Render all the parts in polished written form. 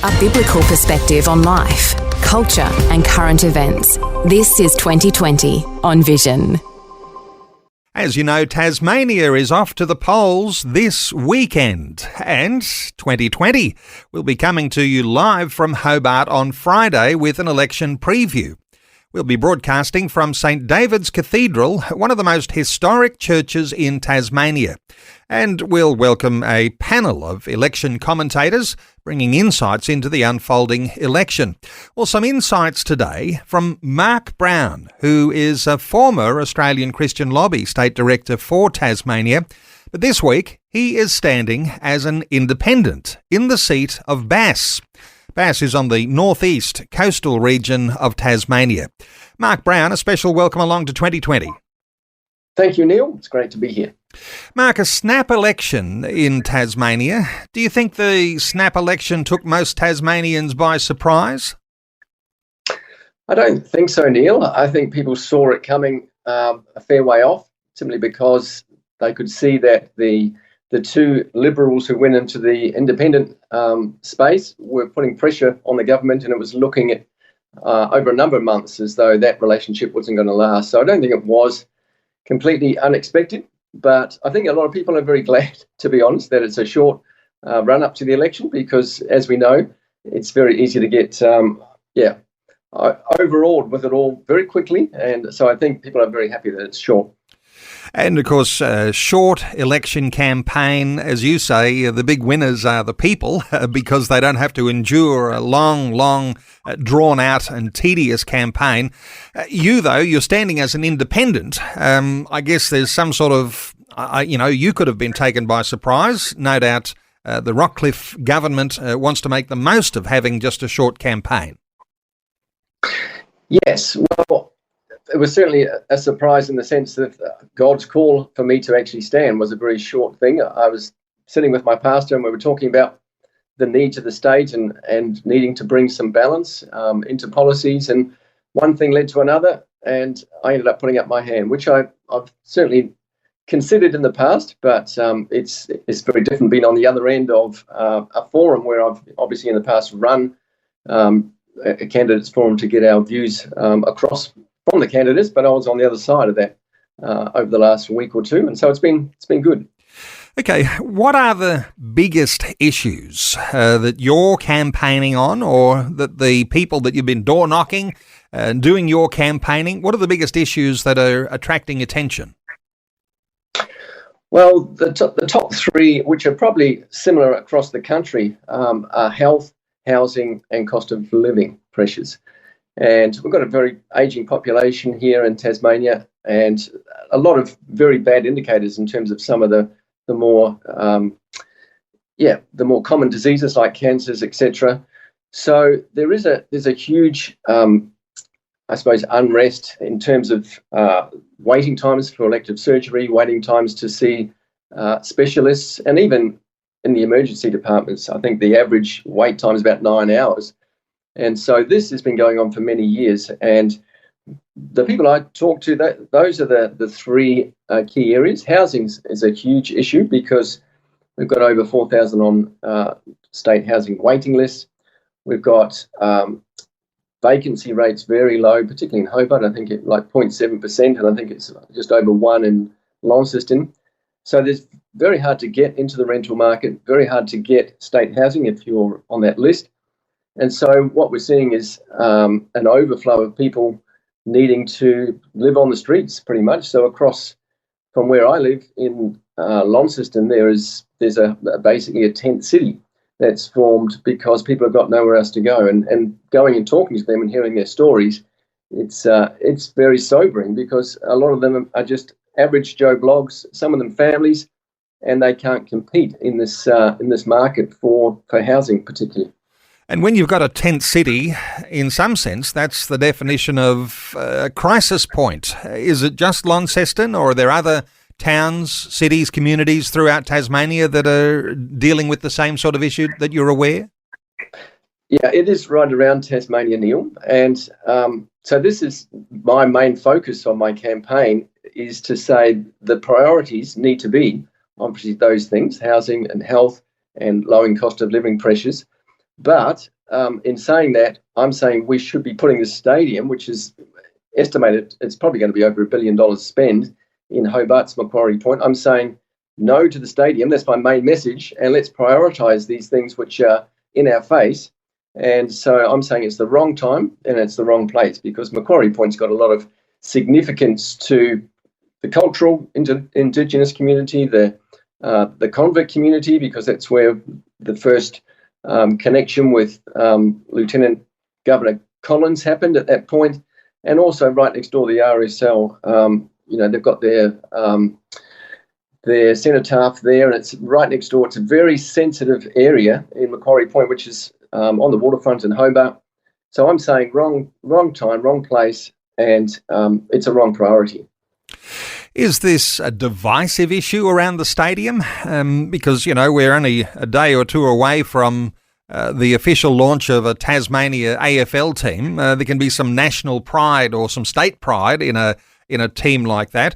A biblical perspective on life, culture and current events. This is 2020 on Vision. As you know, Tasmania is off to the polls this weekend, and 2020 will be coming to you live from Hobart on Friday with an election preview. We'll be broadcasting from St David's Cathedral, one of the most historic churches in Tasmania. And we'll welcome a panel of election commentators bringing insights into the unfolding election. Well, some insights today from Mark Brown, who is a former Australian Christian Lobby State Director for Tasmania. But this week, he is standing as an independent in the seat of Bass. Bass is on the northeast coastal region of Tasmania. Mark Brown, a special welcome along to 2020. Thank you, Neil. It's great to be here. Mark, a snap election in Tasmania. Do you think the snap election took most Tasmanians by surprise? I don't think so, Neil. I think people saw it coming a fair way off, simply because they could see that the two Liberals who went into the independent space were putting pressure on the government, and it was looking at over a number of months as though that relationship wasn't going to last. So I don't think it was completely unexpected, but I think a lot of people are very glad, to be honest, that it's a short run up to the election, because as we know, it's very easy to get overawed with it all very quickly. And so I think people are very happy that it's short. And of course, short election campaign, as you say, the big winners are the people because they don't have to endure a long, drawn out and tedious campaign. You, though, you're standing as an independent. I guess there's some sort of, you could have been taken by surprise. No doubt the Rockcliffe government wants to make the most of having just a short campaign. Yes, well, it was certainly a surprise in the sense that God's call for me to actually stand was a very short thing. I was sitting with my pastor and we were talking about the needs of the state and needing to bring some balance into policies, and one thing led to another, and I ended up putting up my hand, which I've certainly considered in the past, but it's very different being on the other end of a forum where I've obviously in the past run a candidates forum to get our views across from the candidates, but I was on the other side of that over the last week or two, and so it's been good. Okay, what are the biggest issues that you're campaigning on, or that the people that you've been door knocking and doing your campaigning, what are the biggest issues that are attracting attention? Well, the top three, which are probably similar across the country, are health, housing and cost of living pressures. And we've got a very ageing population here in Tasmania, and a lot of very bad indicators in terms of some of the more common diseases like cancers, etc. So there's a huge, unrest in terms of waiting times for elective surgery, waiting times to see specialists, and even in the emergency departments, I think the average wait time is about 9 hours. And so this has been going on for many years. And the people I talk to, those are the three key areas. Housing is a huge issue because we've got over 4,000 on state housing waiting lists. We've got vacancy rates very low, particularly in Hobart. I think it's like 0.7%, and I think it's just over 1 in Launceston. So there's very hard to get into the rental market, very hard to get state housing if you're on that list. And so what we're seeing is an overflow of people needing to live on the streets pretty much. So across from where I live in Launceston, there's basically a tent city that's formed because people have got nowhere else to go. And going and talking to them and hearing their stories, it's very sobering because a lot of them are just average Joe blogs, some of them families, and they can't compete in this market for housing particularly. And when you've got a tent city, in some sense, that's the definition of a crisis point. Is it just Launceston, or are there other towns, cities, communities throughout Tasmania that are dealing with the same sort of issue that you're aware? Yeah, it is right around Tasmania, Neil. And so this is my main focus on my campaign, is to say the priorities need to be obviously those things, housing and health and lowering cost of living pressures. But in saying that, I'm saying we should be putting the stadium, which is estimated, it's probably going to be over $1 billion spent in Hobart's Macquarie Point. I'm saying no to the stadium. That's my main message. And let's prioritise these things which are in our face. And so I'm saying it's the wrong time and it's the wrong place, because Macquarie Point's got a lot of significance to the cultural Indigenous community, the convict community, because that's where the first connection with Lieutenant Governor Collins happened at that point, and also right next door, the RSL. They've got their cenotaph there, and it's right next door. It's a very sensitive area in Macquarie Point, which is on the waterfront in Hobart. So I'm saying wrong time, wrong place, and it's a wrong priority. Is this a divisive issue around the stadium? Because, we're only a day or two away from the official launch of a Tasmania AFL team. There can be some national pride or some state pride in a team like that,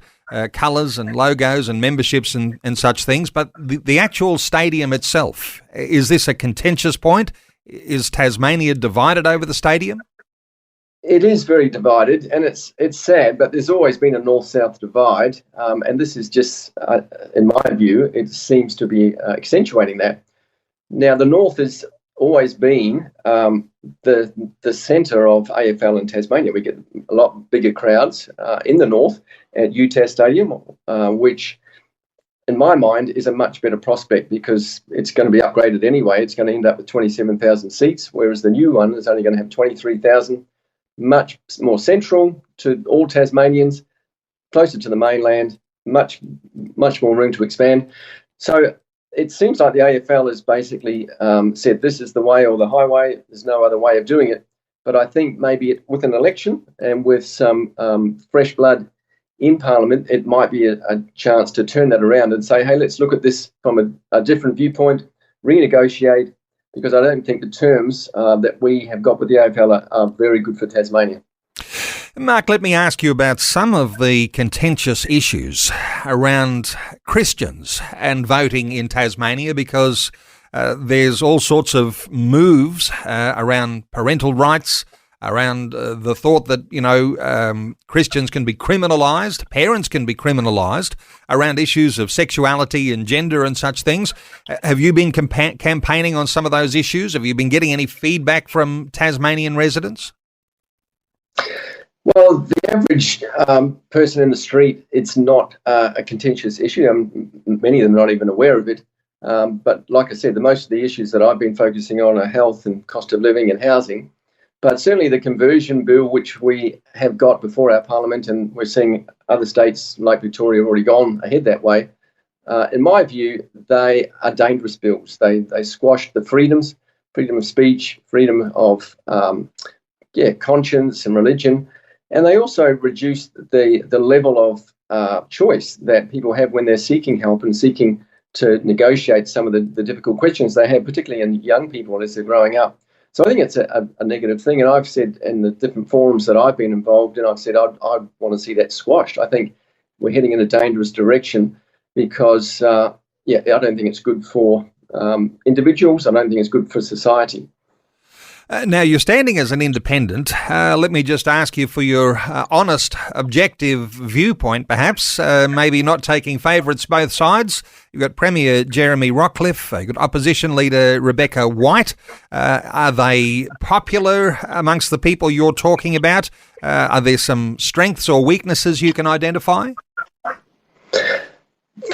colours and logos and memberships and such things. But the actual stadium itself, is this a contentious point? Is Tasmania divided over the stadium? It is very divided, and it's sad, but there's always been a north-south divide, and this is just, in my view, it seems to be accentuating that. Now, the north has always been the centre of AFL in Tasmania. We get a lot bigger crowds in the north at UTAS Stadium, which, in my mind, is a much better prospect because it's going to be upgraded anyway. It's going to end up with 27,000 seats, whereas the new one is only going to have 23,000. Much more central to all Tasmanians, closer to the mainland, much more room to expand. So it seems like the AFL has basically said this is the way or the highway. There's no other way of doing it. But I think maybe with an election and with some fresh blood in Parliament, it might be a chance to turn that around and say, hey, let's look at this from a different viewpoint, renegotiate, because I don't think the terms that we have got with the AFL are very good for Tasmania. Mark, let me ask you about some of the contentious issues around Christians and voting in Tasmania, because there's all sorts of moves around parental rights, around the thought that, Christians can be criminalised, parents can be criminalised, around issues of sexuality and gender and such things. Have you been campaigning on some of those issues? Have you been getting any feedback from Tasmanian residents? Well, the average person in the street, it's not a contentious issue. Many of them are not even aware of it. But like I said, most of the issues that I've been focusing on are health and cost of living and housing. But certainly the conversion bill, which we have got before our Parliament, and we're seeing other states like Victoria have already gone ahead that way, in my view, they are dangerous bills. They squash the freedom of speech, freedom of conscience and religion, and they also reduce the level of choice that people have when they're seeking help and seeking to negotiate some of the difficult questions they have, particularly in young people as they're growing up. So I think it's a negative thing, and I've said in the different forums that I've been involved in, I've said I'd want to see that squashed. I think we're heading in a dangerous direction because, I don't think it's good for individuals. I don't think it's good for society. Now, you're standing as an independent. Let me just ask you for your honest, objective viewpoint, perhaps, maybe not taking favourites both sides. You've got Premier Jeremy Rockcliffe, you've got Opposition Leader Rebecca White. Are they popular amongst the people you're talking about? Are there some strengths or weaknesses you can identify?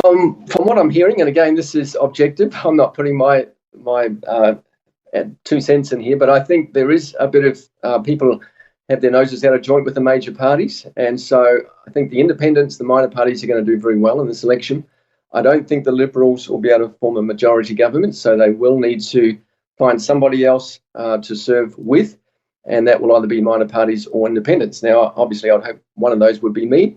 From what I'm hearing, and again, this is objective, I'm not putting my 2 cents in here, but I think there is a bit of people have their noses out of joint with the major parties. And so I think the independents, the minor parties are going to do very well in this election. I don't think the Liberals will be able to form a majority government, so they will need to find somebody else to serve with, and that will either be minor parties or independents. Now, obviously, I'd hope one of those would be me.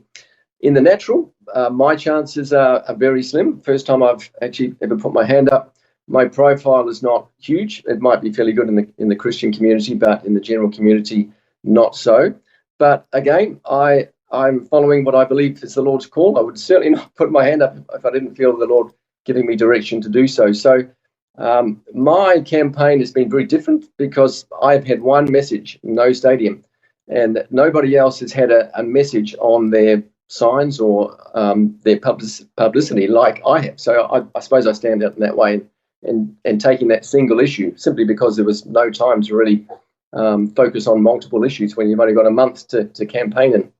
In the natural, my chances are very slim. First time I've actually ever put my hand up. My profile is not huge. It might be fairly good in the Christian community, but in the general community, not so. But again, I'm following what I believe is the Lord's call. I would certainly not put my hand up if I didn't feel the Lord giving me direction to do so. So My campaign has been very different because I've had one message, no stadium, and nobody else has had a message on their signs or their publicity like I have. So I suppose I stand out in that way and taking that single issue simply because there was no time to really focus on multiple issues when you've only got a month to campaign in.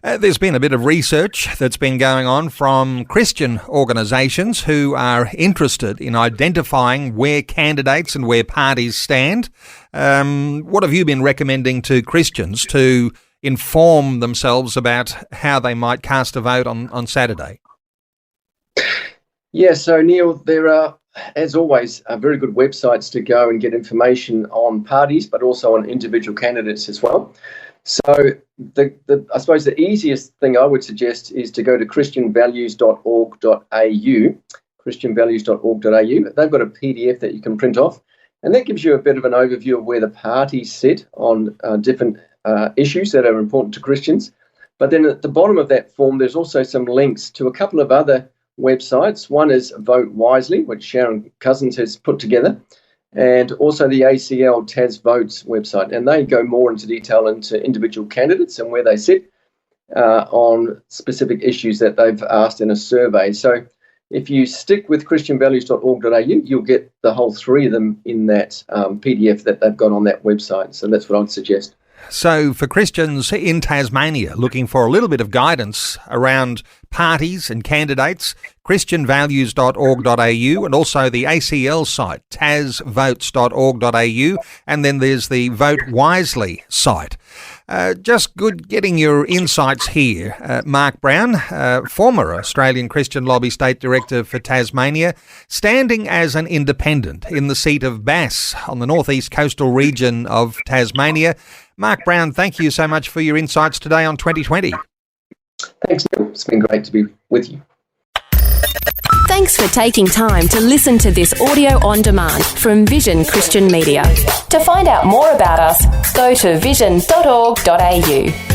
There's been a bit of research that's been going on from Christian organisations who are interested in identifying where candidates and where parties stand. What have you been recommending to Christians to inform themselves about how they might cast a vote on Saturday? Yeah, so Neil, there are, as always, very good websites to go and get information on parties, but also on individual candidates as well. So I suppose the easiest thing I would suggest is to go to christianvalues.org.au. They've got a PDF that you can print off, and that gives you a bit of an overview of where the parties sit on different issues that are important to Christians. But then at the bottom of that form, there's also some links to a couple of other websites. One is Vote Wisely, which Sharon Cousins has put together, and also the ACL Tas Votes website. And they go more into detail into individual candidates and where they sit on specific issues that they've asked in a survey. So if you stick with christianvalues.org.au, you'll get the whole three of them in that PDF that they've got on that website. So that's what I would suggest. So for Christians in Tasmania looking for a little bit of guidance around parties and candidates, christianvalues.org.au and also the ACL site, tasvotes.org.au, and then there's the Vote Wisely site. Just good getting your insights here. Mark Brown, former Australian Christian Lobby State Director for Tasmania, standing as an independent in the seat of Bass on the northeast coastal region of Tasmania. Mark Brown, thank you so much for your insights today on 2020. Thanks, Neil. It's been great to be with you. Thanks for taking time to listen to this audio on demand from Vision Christian Media. To find out more about us, go to vision.org.au.